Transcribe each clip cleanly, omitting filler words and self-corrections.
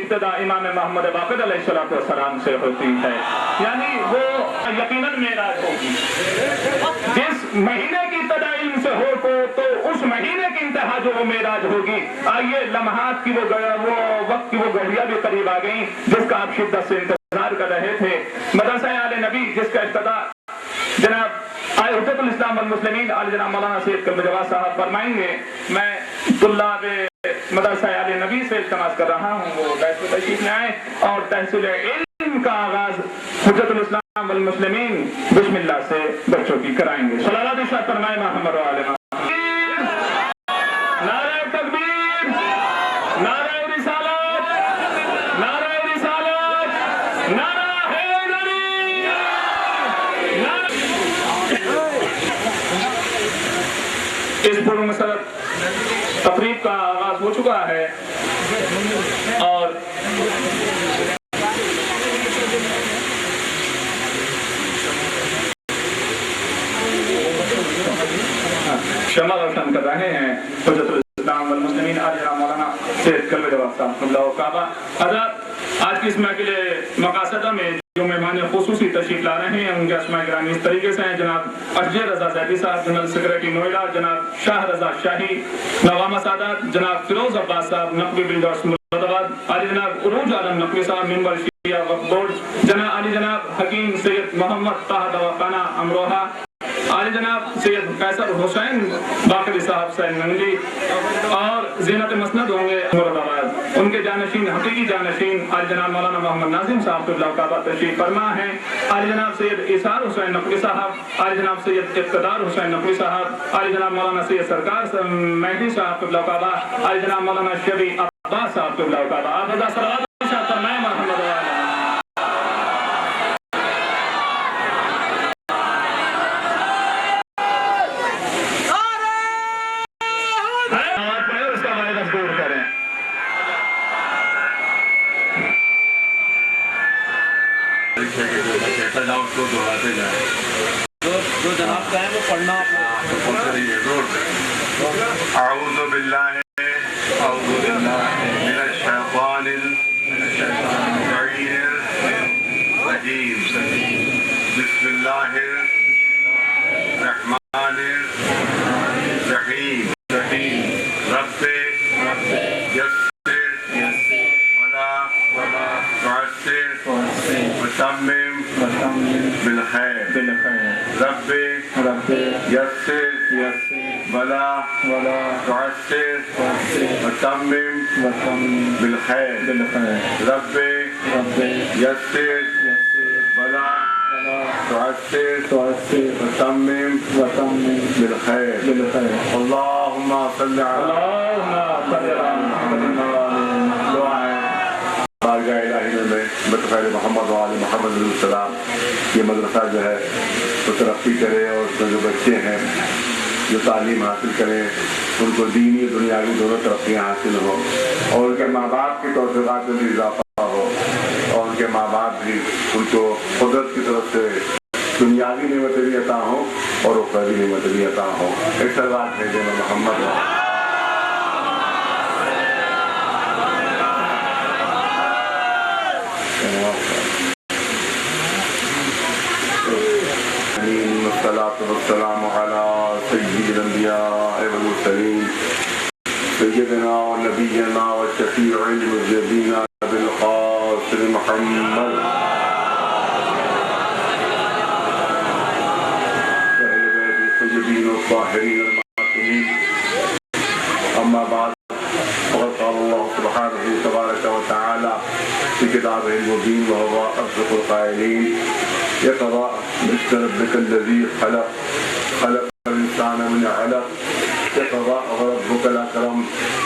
ابتدا امام محمد باقر علیہ السلام سے ہوتی ہے، یعنی وہ یقیناً معراج ہوگی۔ جس مہینے کی ابتدا علم سے ہو تو اس مہینے کی انتہا جو وہ معراج ہوگی۔ آئیے لمحات کی وہ وقت کی وہ گھڑیاں بھی قریب آ گئیں جس کا آپ شدت سے انتظار کر رہے تھے۔ مدرسہ آل نبی جس کا ابتدا جناب حجت الاسلام والمسلمین علی جناب مولانا سید قلب جواد صاحب فرمائیں گے۔ میں طلاب مدرسہ آل نبی سے التماس کر رہا ہوں وہ بیت تشریف میں آئے اور تحصیل علم کا آغاز حجت الاسلام والمسلمین بسم اللہ سے بچوں کی کرائیں گے۔ صلوات ارشاد فرمائے محمد و آل محمد۔ نعرہ تکبیر، نعرہ رسالت، نعرہ رسالت، نعرہ حیدری، اس پرمسرت تقریب کا آغاز ہو چکا ہے اور شمع روشن کر رہے ہیں حجت الاسلام والمسلمین علی جناب مولانا سید قلب جواد صاحب اللہ کعبہ۔ حضرات آج کی اس محفل مقاصدہ میں جو مہمان خصوصی تشریف لا رہے ہیں ان کے اسماء گرامی اس طریقے سے ہیں: جناب اشجع رضا زیدی صاحب جنرل سیکرٹری نوئیڈا، جناب شاہ رضا شاہی نوامہ سادات، جناب فیروز عباس صاحب نقوی بلڈرز مراد آباد، علی جناب عروج عالم نقوی صاحب ممبر شیعہ وقف بورڈ، جناب علی جناب حکیم سید محمد طاہر دواخانہ امروہہ، علی جناب سید قیصر حسین باقری صاحب سین منگلی اور زینت مسند ہوں گے مراد آباد۔ ان کے جانشین حقیقی جانشین علی جناب مولانا محمد ناظم صاحب قبلہ کعبہ تشریف فرما ہیں، علی جناب سید ایثار حسین نقوی صاحب، علی جناب سید اقتدار حسین نقوی صاحب، علی جناب مولانا سید سرکار مہدی صاحب قبلہ کعبہ، علی جناب مولانا شبی عباس صاحب قبلہ کعبہ۔ آپ حضرات صلوات ارشاد فرمائیں محمد و آل محمد۔ جو جناب کا ہے وہ پڑھنا اعوذ باللہ من الشیطان الرجیم، بسم اللہ الرحمن الرحیم، رب یسر ولا تعسر وتمم بالخیر، رب یسر ولا تعسر وتمم بالخیر، رب یسر ولا تعسر وتمم بالخیر، اللہم صلی بارگاہ الہی میں بطخیر محمد و آل محمد علیہ السلام یہ مدرسہ جو ہے وہ ترقی کرے اور اس میں جو بچے ہیں جو تعلیم حاصل کریں ان کو دینی دنیاوی دونوں ترقیاں حاصل ہوں اور ان کے ماں باپ کی توفیقات میں بھی اضافہ ہو اور ان کے ماں باپ بھی ان کو قدرت کی طرف سے دنیاوی نعمتیں بھی عطا ہوں اور اخروی نعمتیں بھی عطا ہوں۔ ایک سلوات بھیجیں محمد والصلاة والسلام على سيد الأنبياء والمرسلين سيدنا ونبينا وشفيع المذنبين بالقاسم محمد وأهل بيت الطيبين الطاهرين المعصومين، أما بعد فقد قال الله سبحانه تبارك وتعالى في كتابه المبين وهو أصدق القائلين: اقرأ باسم ربك الذي خلق الإنسان من علق، اقرأ وربك الأكرم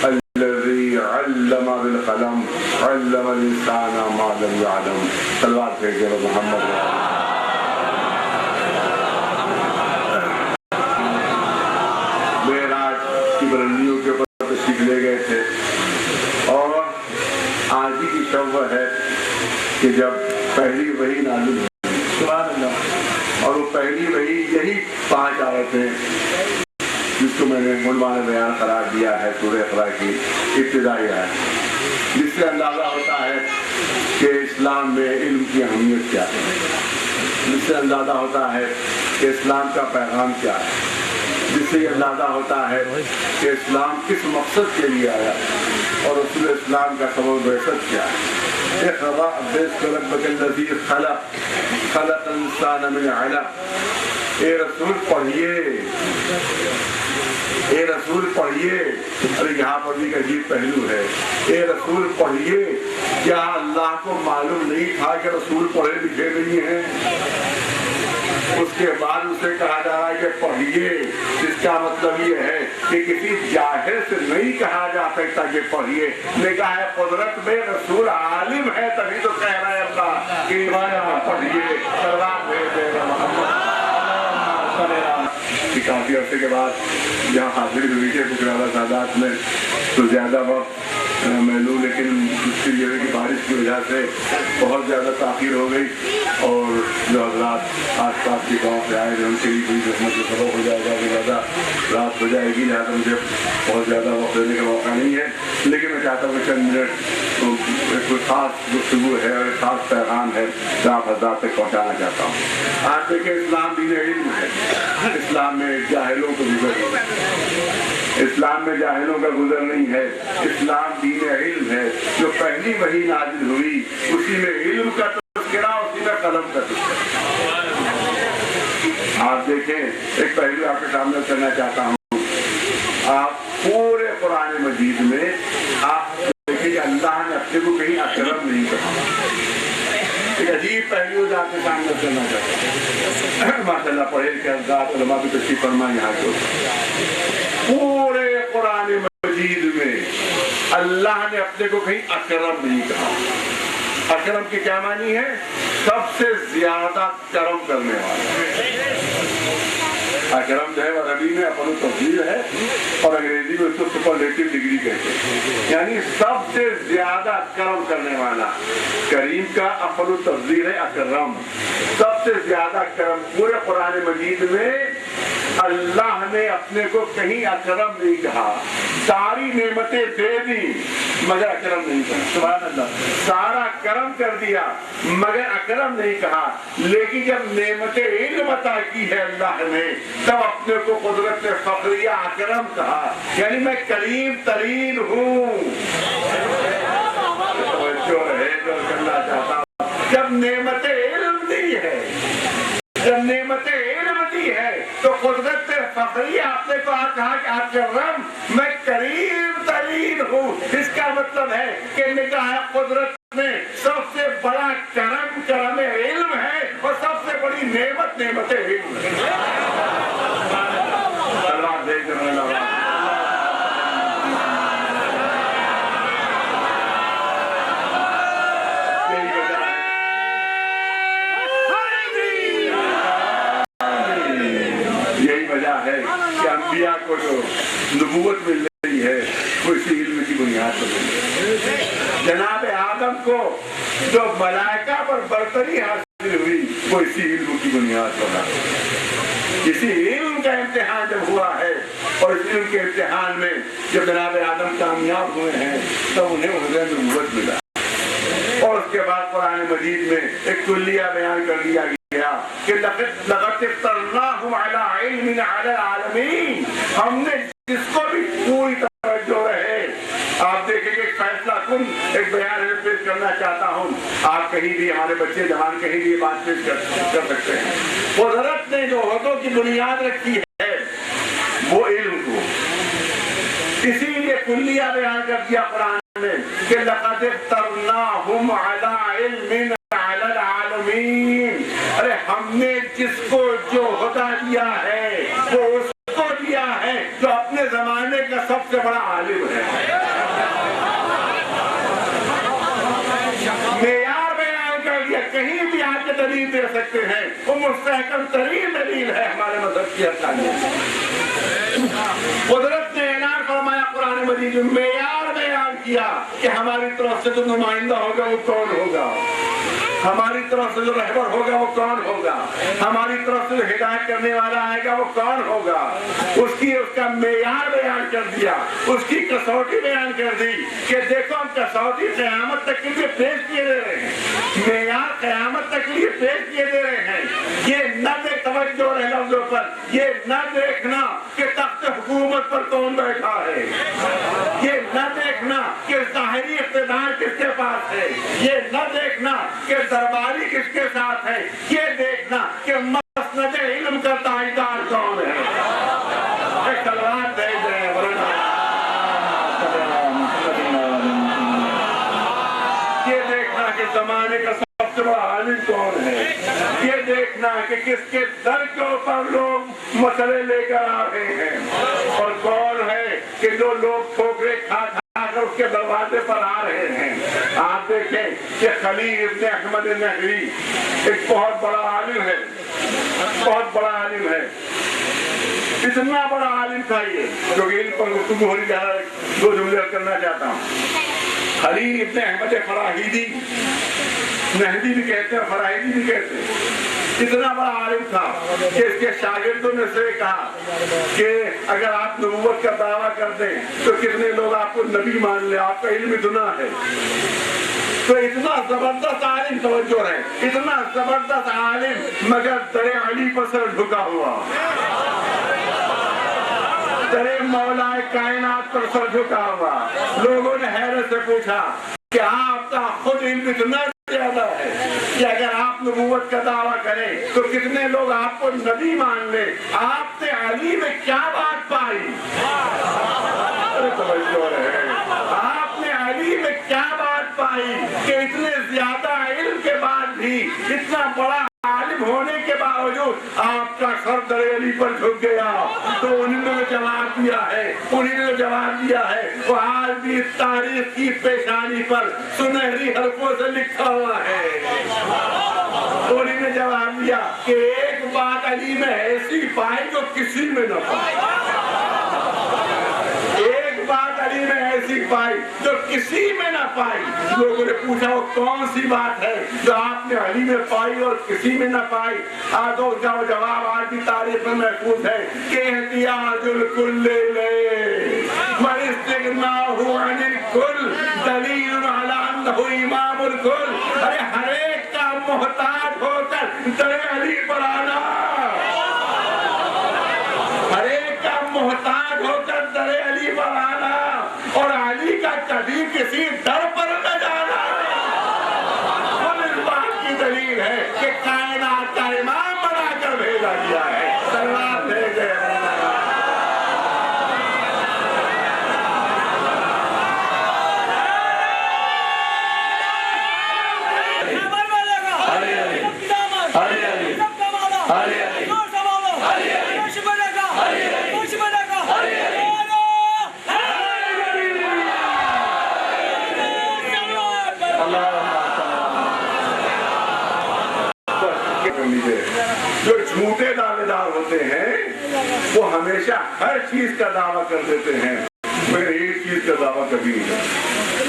الذي علم بالقلم علم الإنسان ما لم يعلم۔ صلوات بھیجے محمد۔ معراج کی بلندیوں کے اوپر تشریف لے گئے تھے اور آج ہی کی شب ہے کہ جب پہلی وحی نازل ہوئی، سبحان اللہ، اور وہ پہلی وحی یہی 5 آیتیں جس کو میں نے عنوان بیان قرار دیا ہے سورہ اقرا کی ابتدائی آیت، جس سے اندازہ ہوتا ہے کہ اسلام میں علم کی اہمیت کیا ہے، جس سے اندازہ ہوتا ہے کہ اسلام کا پیغام کیا ہے، جس سے یہ اندازہ ہوتا ہے کہ اسلام کس مقصد کے لیے آیا اور رسول اسلام کا سبب بعثت کیا ہے۔ اقرأ باسم ربک الذی خلق خلق الانسان من علق، اے رسول پڑھیے، اے رسول پڑھیے۔ ارے یہاں پر بھی ایک عجیب پہلو ہے، اے رسول پڑھیے، کیا اللہ کو معلوم نہیں تھا کہ رسول پڑھے لکھے نہیں ہیں؟ اس کے بعد اسے کہا جا رہا ہے کہ پڑھیے، جس کا مطلب یہ ہے کہ کسی جاہل سے نہیں کہا جا سکتا کہ پڑھیے، نے کہا ہے قدرت میں رسول عالم ہے، تبھی تو کہہ رہا ہے اللہ کہ پڑھیے، سلام بھیجے محمد۔ کافی عرصے کے بعد جہاں حاضری ہوئی تھی پکرالا سادات میں تو زیادہ وقت میں لوں، لیکن اس کی یہ کہ بارش کی وجہ سے بہت زیادہ تاخیر ہو گئی، اور جو حضرات آس پاس کے گاؤں سے آئے ہیں ان کے لیے کوئی زحمت کا سبب ہو جائے گا کہ زیادہ رات ہو جائے گی، لہٰذا مجھے بہت زیادہ وقت دینے کا موقع نہیں ہے، لیکن میں چاہتا ہوں کہ چند منٹ کوئی خاص گفتگو ہے اور ایک خاص پیغام ہے جو آپ حضرات تک پہنچانا چاہتا ہوں۔ آج دیکھیں اسلام دین علم ہے، اسلام میں جاہلوں کو گزر نہیں ہے، اسلام میں جاہلوں کا گزر نہیں ہے، اسلام دین علم ہے۔ جو پہلی وحی نازل ہوئی اسی میں علم کا تذکرہ، اسی میں قلم کا تذکرہ۔ آپ دیکھیں ایک پہلو آپ کے سامنے کرنا چاہتا ہوں، آپ پورے قرآن مجید میں آپ دیکھیں کہ اللہ نے اپنے کو کہیں اکرم نہیں کہا۔ ایک عجیب پہلو آپ کے سامنے کرنا چاہتا ہوں، ماشاء اللہ پڑھے لکھے حضرات علماء بھی تشریف فرما یہاں کو۔ پورے قرآن مجید میں اللہ نے اپنے کو کہیں اکرم نہیں کہا۔ اکرم کی کیا معنی ہے؟ سب سے زیادہ کرم کرنے والا۔ اکرم جو ہے وہ عربی میں اپن تفضیل ہے اور انگریزی میں اس کو سپرلیٹو ڈگری کہتے ہیں، یعنی سب سے زیادہ کرم کرنے والا۔ کریم کا اپن تفضیل ہے اکرم، سب سے زیادہ کرم۔ پورے قرآن مجید میں اللہ نے اپنے کو کہیں اکرم نہیں کہا، ساری نعمتیں دے دی مگر اکرم نہیں کہا۔ سبحان اللہ، سارا کرم کر دیا مگر اکرم نہیں کہا۔ لیکن جب نعمت علم عطا کی ہے اللہ نے تب اپنے کو قدرت فخریہ اکرم کہا، یعنی میں کریم ترین ہوں۔ جو ہے جو کرنا چاہتا ہوں، جب نعمت علم دی ہے، جب نعمت علم دی ہے تو قدرت فخریہ اپنے کو کہا کہ اکرم میں کریم ترین ہوں۔ اس کا مطلب ہے کہ نگاہ قدرت میں سب سے بڑا کرم کرم علم ہے اور سب سے بڑی نعمت نعمت علم ہے۔ اللہ دیکھ رہا ہے کہ انبیاء کو جو نبوت مل رہی ہے وہ اسی علم کی بنیاد پر مل رہی ہے۔ جناب آدم کو جو ملائکہ پر برتری حاصل ہوئی وہ اسی علم کی بنیاد پر ہے۔ اسی علم کا امتحان جب ہوا ہے اور اس علم کے امتحان میں جب جناب آدم کامیاب ہوئے ہیں تب انہیں عہدہ نبوت ملا، اور اس کے بعد قرآن مجید میں ایک کلیہ بیان کر دیا گیا کہ لقد اخترناہم علی علم علی العالمین، ہم نے جس کو بھی پوری توجہ رہے۔ آپ دیکھیں گے ایک فیصلہ کن ایک بیان ہے پیش کرنا چاہتا ہوں، آپ کہیں بھی ہمارے بچے جوان کہیں بھی یہ بات پیش کر سکتے ہیں۔ قدرت نے جو عہدوں کی بنیاد رکھی ہے وہ علم کو، اسی لیے کلیہ بیان کر دیا قرآن میں کہ لقد اخترناہم علی علم علی العالمین۔ ارے ہم نے جس کو جو عہدہ دیا ہے وہ اس کو دیا ہے جو اپنے زمانے کا سب سے بڑا عالم ہے۔ معیار بیان کر دیا، کہیں بھی آپ کے دلیل دے سکتے ہیں، وہ مستحکم ترین دلیل ہے ہمارے مذہب کی حقانیت۔ قدرت نے اعلان فرمایا قرآن مجید میں، معیار بیان کیا کہ ہماری طرف سے جو نمائندہ ہوگا وہ کون ہوگا۔ ہماری طرف سے جو رہبر ہوگا وہ کون ہوگا؟ ہماری طرف سے جو ہدایت کرنے والا آئے گا وہ کون ہوگا؟ اس کا معیار بیان کر دیا، اس کی کسوٹی بیان کر دی کہ دیکھو ہم کسوٹی قیامت تک کے لیے پیش کیے دے رہے ہیں، معیار قیامت تک کے لیے پیش کیے دے رہے ہیں۔ یہ نہ توجہ رہے لفظوں پر، یہ نہ دیکھنا کہ تخت حکومت پر کون بیٹھا ہے، یہ نہ دیکھنا کہ ظاہری اقتدار کس کے پاس ہے، یہ نہ دیکھنا کہ درباری کس کے ساتھ ہے، یہ دیکھنا کہ مسند علم کا تاجدار کون ہے۔ ایک سلوات دے دیں ورنہ یہ دیکھنا کہ زمانے کا سب سے بڑا عالم کون ہے، یہ دیکھنا کہ کس کے در کے اوپر لوگ مسئلے لے کر آ رہے ہیں، اور کون ہے کہ جو لوگ ٹھوکرے کھا کر اس کے دروازے پر آ رہے ہیں۔ آپ دیکھیں کہ خلیل ابن احمد نحوی ایک بہت بڑا عالم ہے، بہت بڑا عالم ہے، اتنا بڑا عالم تھا یہ، جو علم پر گفتگو ہو رہی ہے، دو جملے کرنا چاہتا ہوں۔ خلیل ابن احمد فراہیدی، نحوی بھی کہتے ہیں فراہیدی بھی کہتے ہیں، اتنا بڑا عالم تھا کہ اس کے شاگردوں نے سے کہا کہ اگر آپ نبوت کا دعویٰ کر دیں تو کتنے لوگ آپ کو نبی مان لیں، آپ کا علم اتنا ہے۔ تو اتنا زبردست عالم، توجہ ہے، اتنا زبردست عالم مگر در علی پر سر جھکا ہوا، در مولا کائنات پر سر جھکا ہوا۔ لوگوں نے حیرت سے پوچھا کہ آپ کا خود علم اتنا زیادہ ہے کہ اگر آپ نبوت کا دعویٰ کریں تو کتنے لوگ آپ کو نبی مان لیں، آپ نے علی میں کیا بات پائی؟ آپ نے علی میں کیا بات پائی کہ اتنے زیادہ علم کے بعد بھی، اتنا بڑا عالم ہونے کے باوجود آپ کا سر در علی پر جھک گیا؟ تو انہوں نے جواب دیا ہے، وہ آج بھی تاریخ کی پیشانی پر سنہری حرفوں سے لکھا ہوا ہے۔ انہوں نے جواب دیا کہ ایک بات علی میں ایسی پائی جو کسی میں نہ پائی، ایک بات علی میں ایسی پائی جو کسی میں نہ پائی۔ لوگوں نے پوچھا وہ کون سی بات ہے جو آپ نے علی میں پائی اور کسی میں نہ پائی؟ آج اس کا وہ جواب آج بھی تاریخ میں محفوظ ہے کہ احتیاج الکل لے واستغناء عن الکل دلیل علی انہ امام الکل۔ ارے ہر ایک کا محتاج ہو کر در علی پر آنا، ہر ایک کا محتاج ہو کر در علی پر آنا، اور علی کا کبھی کسی در پر نہ جانا، وہ اس بات کی دلیل ہے کہ کائنات کا امام بنا کر بھیجا گیا ہے۔ سلوات بھیجے جو جھوٹے دعوے دار ہوتے ہیں وہ ہمیشہ ہر چیز کا دعویٰ کر دیتے ہیں، مگر ایک چیز کا دعویٰ کبھی نہیں کرتے۔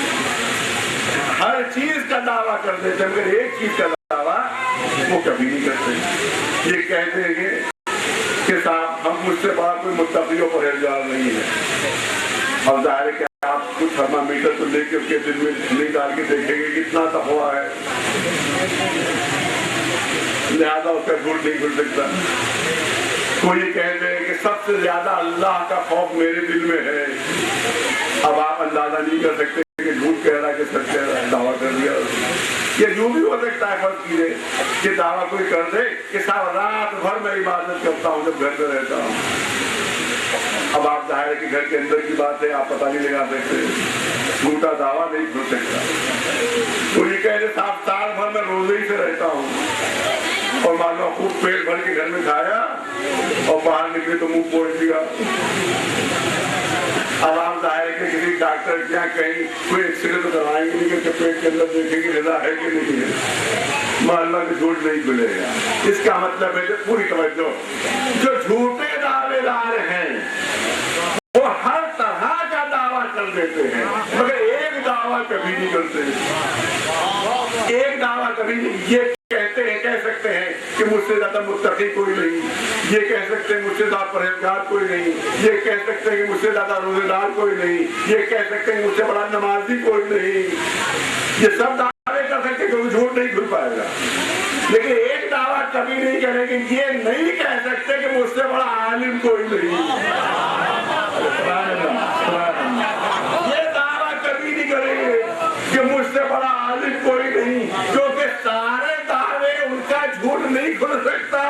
ہر چیز کا دعویٰ کر دیتے ہیں مگر ایک چیز کا دعویٰ وہ کبھی نہیں کرتے۔ یہ کہہ دیں گے کہ صاحب ہم مجھ سے بڑا کوئی متقیوں پر اعتراض نہیں ہے، اور ظاہر ہے کہ آپ کچھ تھرمامیٹر تو لے کے اس کے دل میں نکال کے دیکھیں گے کتنا تقویٰ ہے، لہذا اس کا جھوٹ نہیں کھل سکتا۔ کوئی کہہ دے کہ سب سے زیادہ اللہ کا خوف میرے دل میں ہے، اب آپ اندازہ نہیں کر سکتے کہ جھوٹ کہہ رہا ہے کہ سچ کہہ رہا ہے، دعویٰ کر دیا۔ یہ یوں بھی ہو سکتا ہے فرض کیجیے کہ دعویٰ کوئی کر دے کہ صاحب رات بھر میں عبادت کرتا ہوں جب گھر میں رہتا ہوں۔ اب آپ ظاہر ہے کہ گھر کے اندر کی بات ہے، آپ پتہ نہیں لگا سکتے، جھوٹا دعویٰ نہیں کھل سکتا۔ کوئی کہہ دے صاحب سال بھر میں روزے ہی سے رہتا ہوں، اور مان لو خوب پیٹ بھر کے گھر میں کھایا اور باہر نکلے تو منہ پوچھ دیا۔ اب آپ ظاہر ہے کہ کسی ڈاکٹر کیا کہیں کوئی ایکس رے تو کروائیں گے نہیں کہ پیٹ کے اندر دیکھیں گے غذا ہے کہ نہیں ہے، مان لو کہ جھوٹ نہیں کھلے گا۔ اس کا مطلب ہے کہ پوری توجہ، جو جھوٹے دعوے دار ہیں وہ ہر طرح کا دعویٰ کر دیتے ہیں مگر ایک دعویٰ کبھی نہیں کرتے، ایک دعویٰ دعویٰ کبھی نہیں یہ کہہ سکتے ہیں کہ مجھ سے زیادہ متقی کوئی نہیں، یہ کہہ سکتے ہیں مجھ سے زیادہ پرہیزگار کوئی نہیں، یہ کہہ سکتے ہیں کہ مجھ سے زیادہ روزے دار کوئی نہیں، یہ کہہ سکتے ہیں کہ مجھ سے بڑا نمازی کوئی نہیں، یہ سب دعوے کر سکتے کہ وہ جھوٹ نہیں کھل پائے گا، لیکن ایک دعویٰ کبھی نہیں کریں گے، یہ نہیں کہہ سکتے کہ مجھ سے بڑا عالم کوئی نہیں، یہ دعویٰ کبھی نہیں کریں گے کہ مجھ سے بڑا عالم کوئی نہیں، کیونکہ سارے دعوے ان کا جھوٹ نہیں کھل سکتا،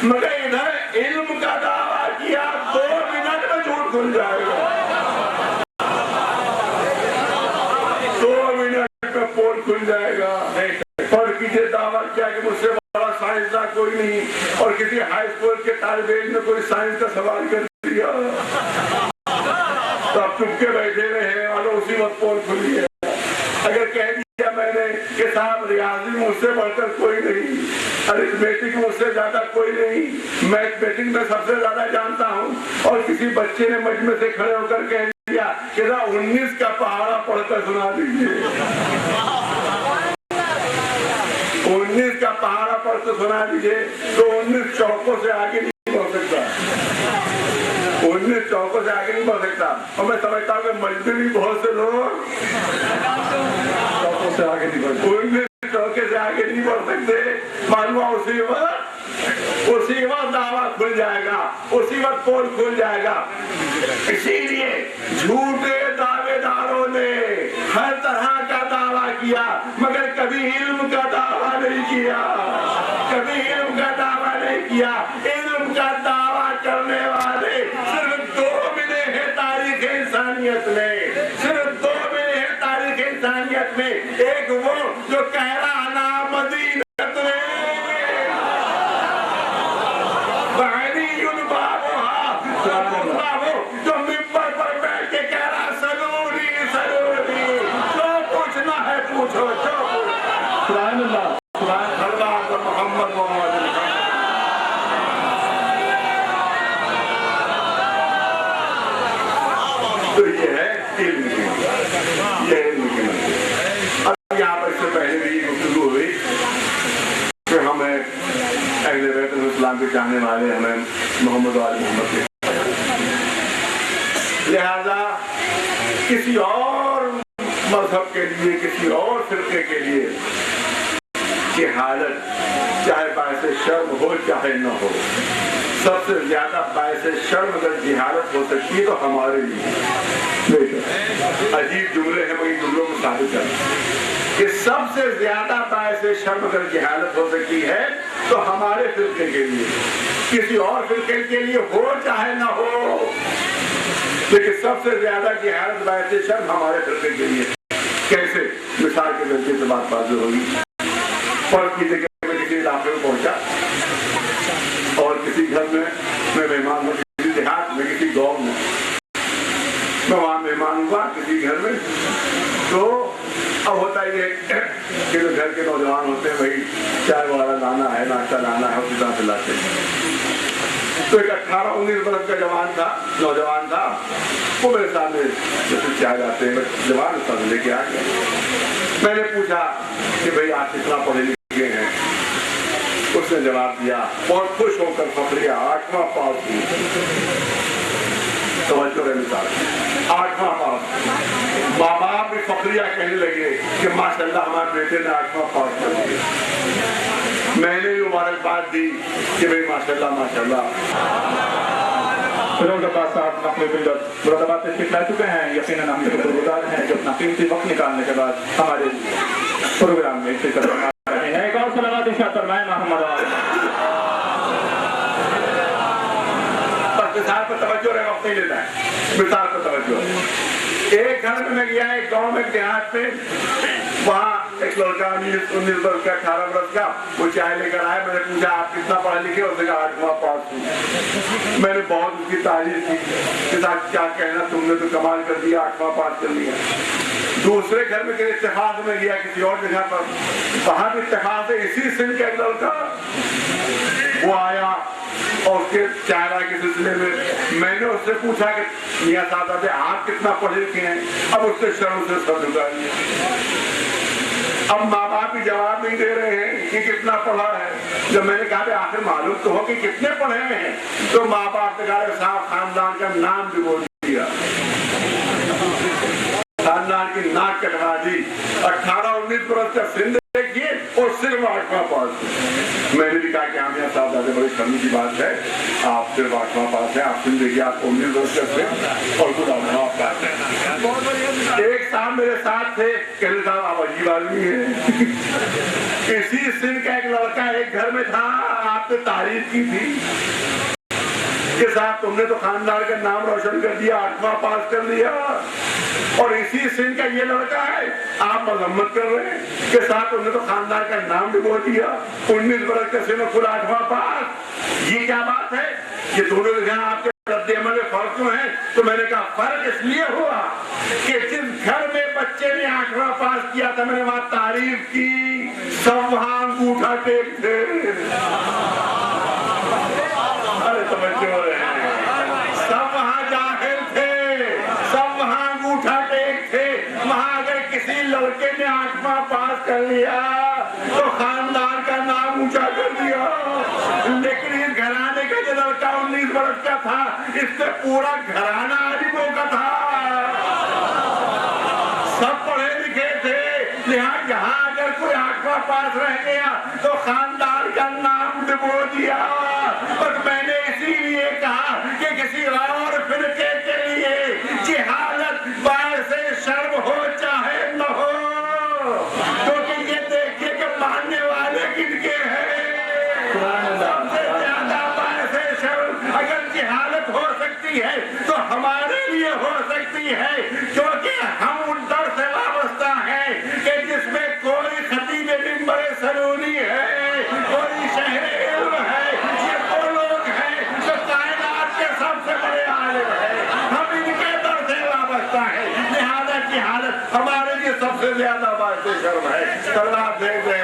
مگر ادھر علم کا دعویٰ کیا 2 منٹ میں جھوٹ کھل جائے گا، 2 منٹ میں پول کھل جائے گا۔ اور کسی دعویٰ کیا کہ مجھ سے بڑا سائنسداں کوئی نہیں، اور کسی ہائی اسکول کے طالب علم نے کوئی سائنس کا سوال کر دیا تو آپ چپ کے بیٹھے رہے اور اسی وقت پول کھلی ہے۔ اگر کہہ دیا میں نے کہ صاحب ریاضی مجھ سے بڑھ کر کوئی نہیں، ارتھمیٹک مجھ سے زیادہ کوئی نہیں، میتھمیٹک میں سب سے زیادہ جانتا ہوں، اور کسی بچے نے مجمع سے کھڑے ہو کر کہہ دیا کہ 19 کا پہاڑا پڑھ کر سنا دیجیے، 19 کا پہاڑا پڑھ کر سنا دیجیے، تو 19 چوکوں سے آگے نہیں بڑھ سکتا، 19 چوکوں سے آگے نہیں بڑھ سکتا، اور میں سمجھتا ہوں کہ مجبوری بہت سے لوگ چوکوں سے آگے نہیں بڑھ 19 چوکے سے آگے نہیں بڑھ سکتے، معلوم اسی وقت دعویٰ کھل جائے گا، اسی وقت پول کھل جائے گا۔ اسی لیے جھوٹے دعوے داروں نے ہر طرح کا دعویٰ کیا، مگر کبھی علم کا دعویٰ نہیں کیا، کبھی علم کا دعویٰ نہیں کیا۔ علم کا دعویٰ کرنے والے صرف 2 ملے ہیں تاریخ انسانیت میں، صرف 2 ملے ہیں تاریخ انسانیت میں، ایک وہ جو کہہ رہا نا مدینہ جو ممبر پر بیٹھ کے کہہ رہا سلوری سلوری، جو پوچھنا ہے پوچھو، جو سبحان اللہ سبحان اللہ محمد محمد۔ تو یہ ہے علم کی مسئلہ، یہ علم کی مسئلہ۔ اب یہاں پر اس سے پہلے بھی گفتگو ہوئی کہ ہمیں اہل بیت الاسلام کے چاہنے والے ہمیں محمد و آل محمد کے، لہذا کسی اور مذہب کے لیے، کسی اور فرقے کے لیے جہالت چاہے باعث شرم ہو چاہے نہ ہو، سب سے زیادہ باعث شرم اگر جہالت ہو سکتی ہے تو ہمارے لیے عجیب جملے ہیں، مگر جملوں کو ثابت کریں کہ سب سے زیادہ باعث شرم اگر جہالت ہو سکتی ہے تو ہمارے فرقے کے لیے، کسی اور فرقے کے لیے ہو چاہے نہ ہو، لیکن سب سے زیادہ جہالت باعث شرم ہمارے فرقے کے لیے۔ کیسے؟ مثال کے ذریعے سے بات واضح ہوگی۔ فرض کیجیے کہ میں کسی علاقے میں پہنچا اور کسی گھر میں مہمان ہوں، کسی دیہات میں، کسی گاؤں میں میں وہاں مہمان ہوا کسی گھر میں، تو اب ہوتا یہ کہ جو گھر کے نوجوان ہوتے ہیں وہی چائے وغیرہ لانا ہے، ناشتہ لانا ہے، اسی طرح سے لاتے ہیں۔ تو ایک 18-19 برس کا نوجوان تھا، وہ میرے سامنے جیسے چائے لاتے ہیں، جوان اس طرح لے کے آ گیا۔ میں نے پوچھا کہ بھائی آپ کتنا پڑھے لکھے ہیں؟ اس نے جواب دیا بہت خوش ہو کر فخریہ 8واں پاس ہوئی۔ توجہ ہے مثال 8واں پاس، ماں باپ بھی فخریہ کہنے لگے کہ ماشاءاللہ ہمارے بیٹے نے 8واں پاس کر دیا۔ میں نے مبارکباد دی کہ بھائی ماشاءاللہ ماشاءاللہ۔ صاحب نقل ملت مراد آباد تشریف لا چکے ہیں، یقیناً ہم شکر گزار ہیں جو اپنا قیمتی وقت نکالنے کے بعد ہمارے پروگرام میں شرکت فرما رہے ہیں۔ ایک اور صلوات ارشاد فرمائیں محمد مثال پر توجہ رہے، وقت نہیں لیتا ہے، مثال پر توجہ ہے۔ ایک گھر میں گیا، ایک گاؤں میں، دیہات میں، وہاں ایک لڑکا 19 برس کا 18 برس کا، وہ چائے لے کر آئے۔ میں نے پوچھا آپ کتنا پڑھے لکھے؟ اس نے کہا 8واں پاس ہوں۔ میں نے بہت اس کی تعریف کی کہ صاحب کیا کہنا، تم نے تو کمال کر دیا، 8واں پاس کر لیا۔ دوسرے گھر میں اتفاق میں گیا کسی اور جگہ پر، وہاں بھی اتفاق سے اسی سن کا ایک لڑکا وہ آیا اور اس کے چہرہ کے سلسلے میں نے اس سے پوچھا کہ میاں صاحب آپ کتنا پڑھے لکھے ہیں؟ اب اس سے شرم سے سر جھکا لیا۔ اب ماں باپ بھی جواب نہیں دے رہے ہیں کہ کتنا پڑھا ہے. جب میں نے کہا کہ آخر معلوم تو ہو کہ کتنے پڑھے ہوئے ہیں, تو ماں باپ نے کہا صاحب خاندان کا نام بھی بول دیا, خاندان کی ناک کٹوا دی. 18-19 برس کا سن دیکھیے اور صرف 8واں پاس. میں نے بھی کہا کہ ہم صاحب زیادہ بڑی شرم کی بات ہے, آپ صرف 8واں پاس ہیں, آپ سن دیکھیے آپ 19 برس کا سن اور خود 8واں پاس ہے. ایک صاحب میرے ساتھ تھے, کہنے صاحب آپ عجیب آدمی ہیں, اسی سن کا ایک لڑکا ایک گھر میں تھا, آپ نے تعریف کی تھی کہ صاحب تم نے تو خاندان کا نام روشن کر دیا, 8واں پاس کر لیا, اور اسی سن کا یہ لڑکا ہے آپ مذمت کر رہے ہیں کہ صاحب تم نے تو خاندان کا نام ڈبو دیا, 19 برس کا سن اور خود 8واں پاس. یہ کیا بات ہے؟ یہ دونوں جہاں آپ کے رد عمل میں فرق کیوں ہے؟ تو میں نے کہا فرق اس لیے ہوا کہ جس گھر میں بچے نے 8واں پاس کیا تھا میں نے وہاں تعریف کی, سب وہاں انگوٹھا ٹیک تھے. ارے توجہ ہے, سب وہاں جاہل تھے, سب وہاں انگوٹھا ٹیک تھے. وہاں اگر کسی لڑکے نے 8واں پاس کر لیا تو خاندان کا نام اونچا کر دیا, لیکن اس گھرانے کا جو لڑکا 19 برس کا تھا اس سے پورا گھرانہ عالموں کا تھا, سب پڑھے لکھے تھے. یہاں جہاں اگر کوئی 8واں پاس رہ گیا تو خاندان کا نام ڈبو دیا. بس میں نے اسی لیے کہا کہ کسی اور فرقے کے لیے جہالت باعث شرم ہو چاہے نہ ہو, کیونکہ یہ دیکھیے کہ ماننے والے کن کے ہیں. سب سے زیادہ باعث شرم اگر جہالت ہو سکتی ہے تو ہمارے لیے ہو سکتی ہے, کیونکہ ہم ان در سے وابستہ ہیں کہ جس میں کوئی خطیب منبر سرونی ہے, کوئی شہر علم ہے. یہ وہ لوگ ہیں جو کائنات کے سب سے بڑے عالم ہیں, ہم ان کے در سے وابستہ ہیں, لہذا جہالت ہمارے لیے سب سے زیادہ باعث شرم ہے. اللہ دیکھ رہے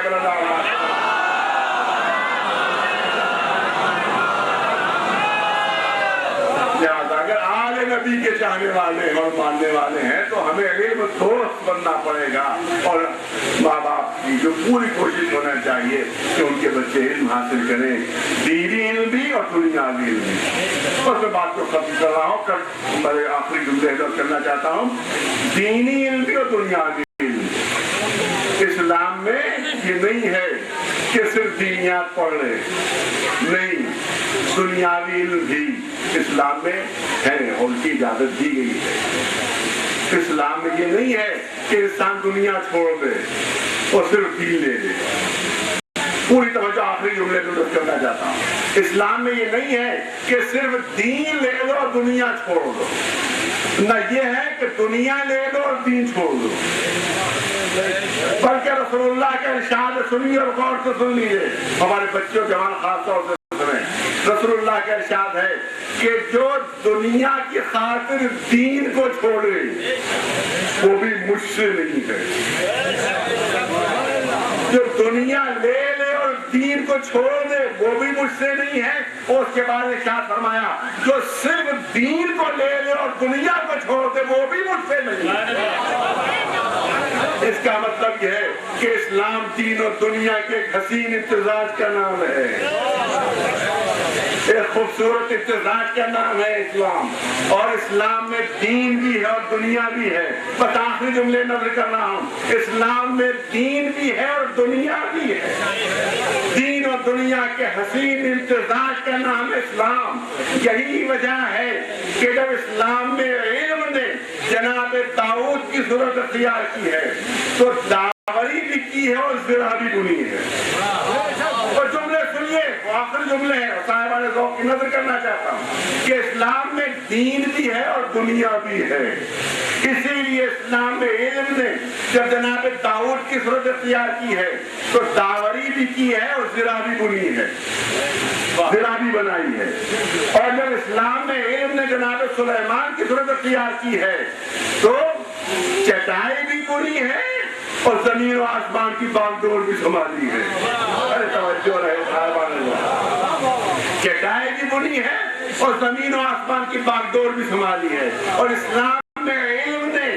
اگر آل نبی کے چاہنے والے ہیں اور ماننے والے ہیں تو ہمیں علم دوست بننا پڑے گا, اور ماں باپ کی جو پوری کوشش ہونا چاہیے کہ ان کے بچے علم حاصل کریں, دینی علم بھی اور دنیاوی علم بھی. اور میں بات کو ختم کر رہا ہوں, میں آخری جملے ادا کرنا چاہتا ہوں. دینی علم بھی اور دنیاوی علم, اسلام میں یہ نہیں ہے کہ صرف دینیات پڑھ لے, نہیں, دنیاوی علم بھی اسلام میں ہے اور ان کی اجازت دی گئی ہے. اسلام میں یہ نہیں ہے کہ انسان دنیا چھوڑ دے اور صرف دین لے لے. پوری توجہ آخری جملے کو کرنا چاہتا ہوں. اسلام میں یہ نہیں ہے کہ صرف دین لے لو اور دنیا چھوڑ دو, نہ یہ ہے کہ دنیا لے لو اور دین چھوڑ دو, بلکہ رسول اللہ کا ارشاد سنیے اور غور سے سن لیجیے, ہمارے بچوں جوان خاص طور سے سنیں. رسول اللہ کا ارشاد ہے کہ جو دنیا کی خاطر دین کو چھوڑے وہ بھی مجھ سے نہیں ہے. جو دنیا لے لے اور دین کو چھوڑ دے وہ بھی مجھ سے نہیں ہے. اور اس کے بعد ارشاد فرمایا جو صرف دین کو لے لے اور دنیا کو چھوڑ دے وہ بھی مجھ سے نہیں ہے. اس کا مطلب یہ ہے کہ اسلام دین اور دنیا کے ایک حسین امتزاج کا نام ہے, ایک خوبصورت امتزاج کا نام ہے اسلام. اور اسلام میں دین بھی ہے اور دنیا بھی ہے. بس آخری جملے نظر کر رہا ہوں, اسلام میں دین بھی ہے اور دنیا بھی ہے. دین اور دنیا کے حسین امتزاج کا نام اسلام. یہی وجہ ہے کہ جب اسلام میں علم نے جناب داؤد کی صورت اختیار کی ہے تو داوری بھی کی ہے اور زرہ بھی بنی ہے. اور جملے سنیے, آخری جملے ہیں, صاحبان ذوق کی نظر کرنا چاہتا ہوں کہ اسلام میں دین بھی ہے اور دنیا بھی ہے. اسی لیے اسلام میں علم نے جب جناب داؤد کی صورت اختیار کی ہے تو داوری بھی کی ہے اور زرہ بھی بنی ہے, زرہ بھی بنائی ہے. اور جب اسلام میں علم نے جناب سلیمان کی صورت اختیار کی ہے تو چٹائی بھی بنی ہے اور زمین و آسمان کی باغ ڈور بھی سنبھالی ہے. ارے توجہ رہے صاحبان, چٹائی بھی بنی ہے اور زمین و آسمان کی باغ ڈور بھی سنبھالی ہے. اور اسلام میں علم نے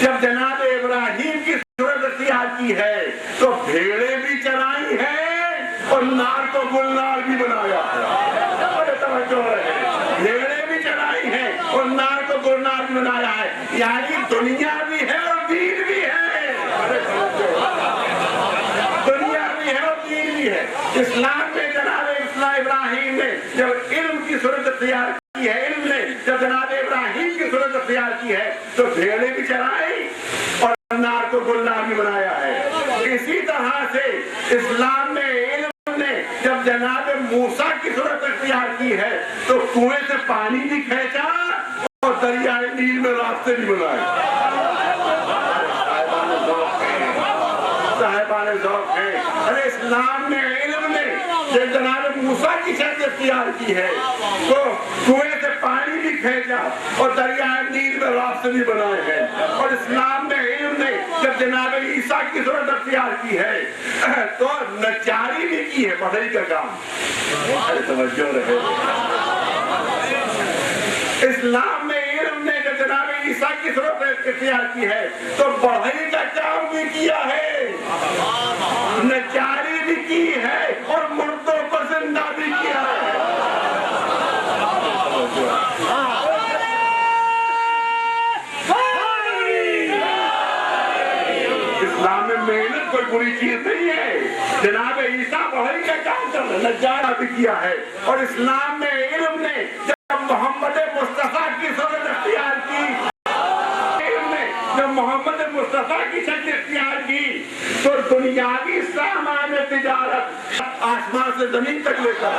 جب جناب ابراہیم کی صورت اختیار کی ہے تو بھیڑیں بھی چرائی ہیں اور نار کو گلنار بھی بنایا ہے. بڑے توجہ رہے, بھیڑیں بھی چرائی ہیں اور نار کو گلنار بھی بنایا ہے, یعنی دنیا بھی ہے اور دین بھی ہے. دنیا بھی ہے اور دین بھی ہے. اسلام میں جناب ابراہیم نے جب علم کی صورت اختیار کی ہے, علم نے جب جناب ابراہیم کی صورت اختیار کی ہے تو بھیڑیں بھی چرائی اور نار کو گلنار بھی بنایا ہے. اسی طرح سے اسلام میں علم نے جب جناب موسیٰ کی صورت اختیار کی ہے تو کنویں سے پانی بھی کھینچا اور دریائے نیل میں راستے بھی بنائے. صاحبان ذوق ہے. ارے اسلام میں علم نے جب جناب موسیٰ کی شکل اختیار کی ہے تو کنویں سے پانی بھی کھینچا اور دریائے نیل میں راستے بھی بنائے ہیں. اور اسلام میں علم نے جب جناب عیسیٰ کی صورت اختیار کی ہے تو نجاری بھی کی ہے, پڑھائی کا کام. توجہ رہے. اسلام میں علم نے جب جناب عیسیٰ کی صورت اختیار کی ہے تو بڑھائی کا کام بھی کیا ہے, نجاری بھی کی ہے اور مردوں کو زندہ بھی کیا ہے. اسلام میں محنت کوئی بری چیز نہیں ہے. جناب عیسیٰ بڑھائی کا کام کر رہے, نجارہ بھی کیا ہے. اور اسلام میں علم نے جب محمد مصطفیٰ کی صورت اختیار کی, علم نے جب محمد مصطفیٰ کی شکل اختیار کی تو دنیاوی سامان تجارت آسمان سے زمین تک لے کر.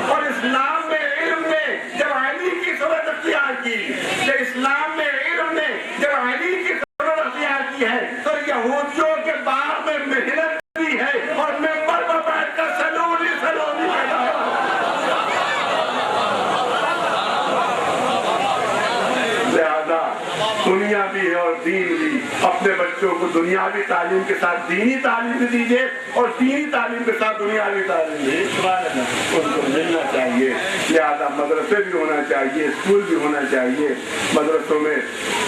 اور اسلام میں علم نے جب علی کی صورت اختیار کی, کہ اسلام میں علم نے جب علی کی صورت اختیار کی ہے تو یہودیوں کے باغ میں محنت بھی ہے اور ممبر پر بیٹھ کر سلولی پیدا ہے. لہذا دنیا بھی ہے اور دین بھی. اپنے بچوں کو دنیاوی تعلیم کے ساتھ دینی تعلیم بھی دیجیے اور دینی تعلیم کے ساتھ دنیاوی تعلیم بھی ان کو ملنا چاہیے. لہذا مدرسے بھی ہونا چاہیے, اسکول بھی ہونا چاہیے. مدرسوں میں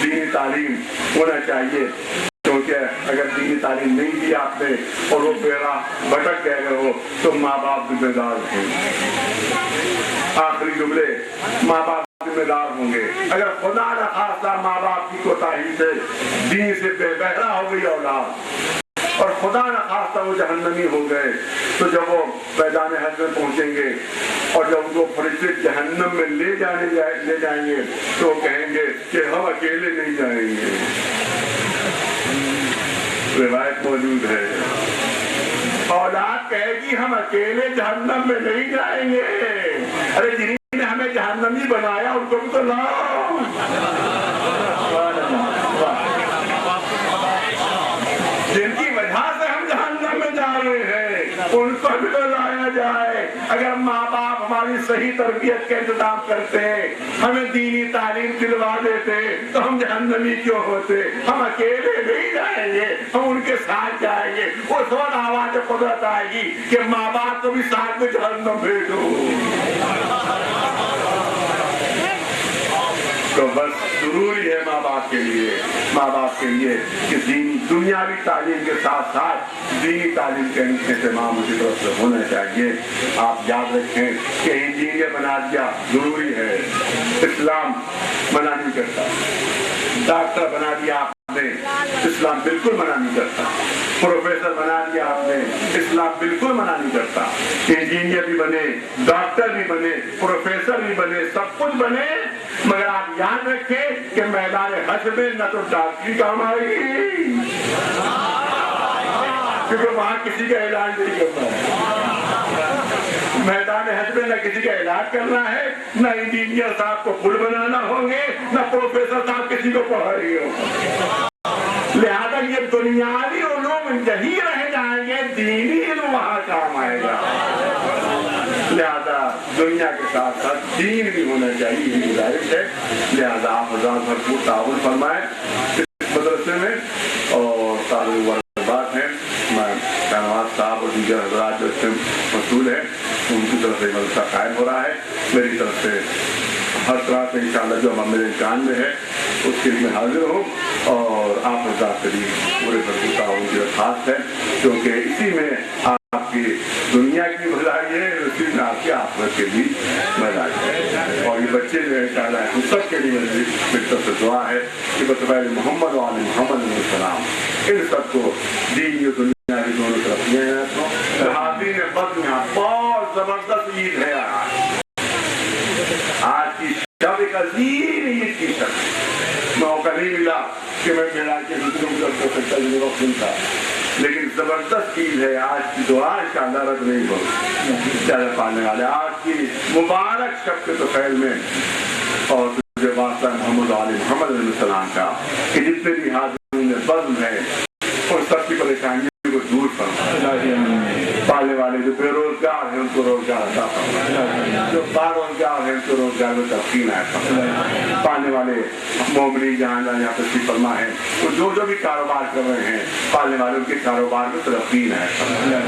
دینی تعلیم ہونا چاہیے, کیونکہ اگر دینی تعلیم نہیں دی آپ نے اور وہ بیرا بھٹک گئے ہو تو ماں باپ ذمہ دار ہیں. آخری جملے, ماں باپ ذمہ دار ہوں گے. اگر خدا نہ خواستہ ماں باپ کی کوتاہی سے دین سے بے بہرا ہو گئی اولاد اور خدا نہ خواستہ وہ جہنمی ہو گئے تو جب وہ میدان حشر میں پہنچیں گے اور جب ان کو فرشتے جہنم میں لے جائیں گے تو وہ کہیں گے کہ ہم اکیلے نہیں جائیں گے. روایت موجود ہے, اولاد کہے گی ہم اکیلے جہنم میں نہیں جائیں گے. ارے جنہیں نے ہمیں جہنمی بنایا ان کو بھی تو لاؤ. جن کی وجہ سے ہم جہنم میں جا رہے ہیں ان کو بھی تو لایا جائے. اگر ماں باپ ہماری صحیح تربیت کا انتظام کرتے, ہمیں دینی تعلیم دلوا دیتے تو ہم جہنمی کیوں ہوتے؟ ہم اکیلے نہیں جائیں گے, ہم ان کے ساتھ جائیں گے. اس وقت آواز قدرت آئے گی کہ ماں باپ کو بھی ساتھ میں جہنم بھیجو. تو بس ضروری ہے ماں باپ کے لیے کہ دنیاوی تعلیم کے ساتھ ساتھ دینی تعلیم کا اہتمام اسی طرف سے ہونا چاہیے. آپ یاد رکھیں کہ انجینئر بنا دیا ضروری ہے, اسلام منع نہیں کرتا. ڈاکٹر بنا دیا آپ نے, اسلام بالکل منع نہیں کرتا. پروفیسر بنا دیا آپ نے, اسلام بالکل منع نہیں کرتا. انجینئر بھی بنے, ڈاکٹر بھی بنے, پروفیسر بھی بنے, سب کچھ بنے, مگر آپ یاد رکھیں کہ میدان حشر میں نہ تو ڈاکٹری کام آئے گی کیونکہ وہاں کسی کا علاج نہیں کرنا ہے. میدان حشر میں نہ کسی کا علاج کرنا ہے, نہ انجینئر صاحب کو پل بنانا ہوں گے, نہ پروفیسر صاحب کسی کو پڑھا رہی ہوں. لہذا یہ دنیاوی علوم یہی رہ جائیں گے, دینی علم وہاں کام آئے گا. لہذا دنیا کے ساتھ ساتھ دین بھی ہونا چاہیے, یہ گزارش ہے. لہذا آپ حضرات بھرپور تعاون فرمائیں اس مدرسے میں. اور سارے بات ہے, میں شہنواز صاحب اور دیگر حضرات جو اس میں مسئول ہیں ان کی طرف سے مدرسہ قائم ہو رہا ہے. میری طرف سے ہر طرح سے انشاءاللہ جو ہم میرے امکان میں ہے اس کے لیے میں حاضر ہوں، اور آپ حضرات کے لیے پورے بھرپور تعاون کی درخواست ہے، کیونکہ اسی میں آپ کی دنیا کی بھلائی ہے، اسی میں آپ کی آخرت کے لیے بھلائی ہے۔ اور یہ بچے جو ہے انشاءاللہ ہم سب کے لیے میری طرف سے دعا ہے کہ بطبع محمد و آل محمد علیہ السلام ان سب کو دین و دنیا کی دونوں طرف لے آئے۔ حاضرین بد میں بہت زبردست عید ہے آج کی شب ایک عظیم عید کی شب، موقع نہیں ملا کہ میں میرا کے دوسروں کو سکتا جنہیں وقت سنتا، لیکن زبردست عید ہے آج کی دعا انشاءاللہ رد نہیں ہوگی زیادہ پانے والے آج کی مبارک شب کے طفیل میں، اور تجھے واسطہ محمد علی محمد علیہ السلام کا کہ جتنے بھی حاضرین بزم ہے اور سب کی پریشانیوں کو دور فرما، پالنے والے جو بے روزگار ہیں ان کو روزگار عطا فرما، جو باروزگار ہیں ان کو روزگار میں ترقی عنایت فرما، پالنے والے مومنین جہاں یہاں تشریف فرما ہے وہ جو بھی کاروبار کر رہے ہیں پالنے والے ان کے کاروبار میں ترقی عنایت فرما،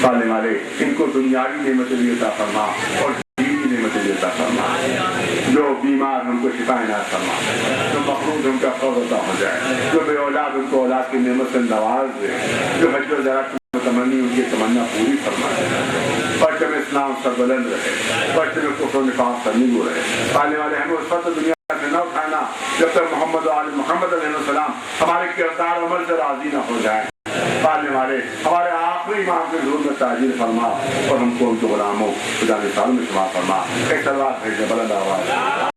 پالنے والے ان کو دنیاوی نعمتیں بھی عطا فرما اور دینی نعمتیں بھی عطا فرما، جو بیمار ان کو شفا عنایت فرما، جو مقروض ان کا قرض عطا ہو جائے، جو بے اولاد ان کو اولاد کی نعمت سے نواز دے، جو حج و زیارت تمنی ان کی تمنا پوری فرما دے، پرچم اسلام سربلند رہے، پرچم کفر و نفاق سرنگو رہے، پالنے والے ہمیں اس وقت دنیا سے نہ اٹھانا جب تک محمد و آل محمد علیہ السلام ہمارے کردار عمل سے راضی نہ ہو جائے، پالنے والے ہمارے آخری امام کے حضور میں تاجر فرما اور ہم کو ان کے غلاموں خدا نثار میں شمار فرما۔ ایک سلوات بھیجے بلند آواز۔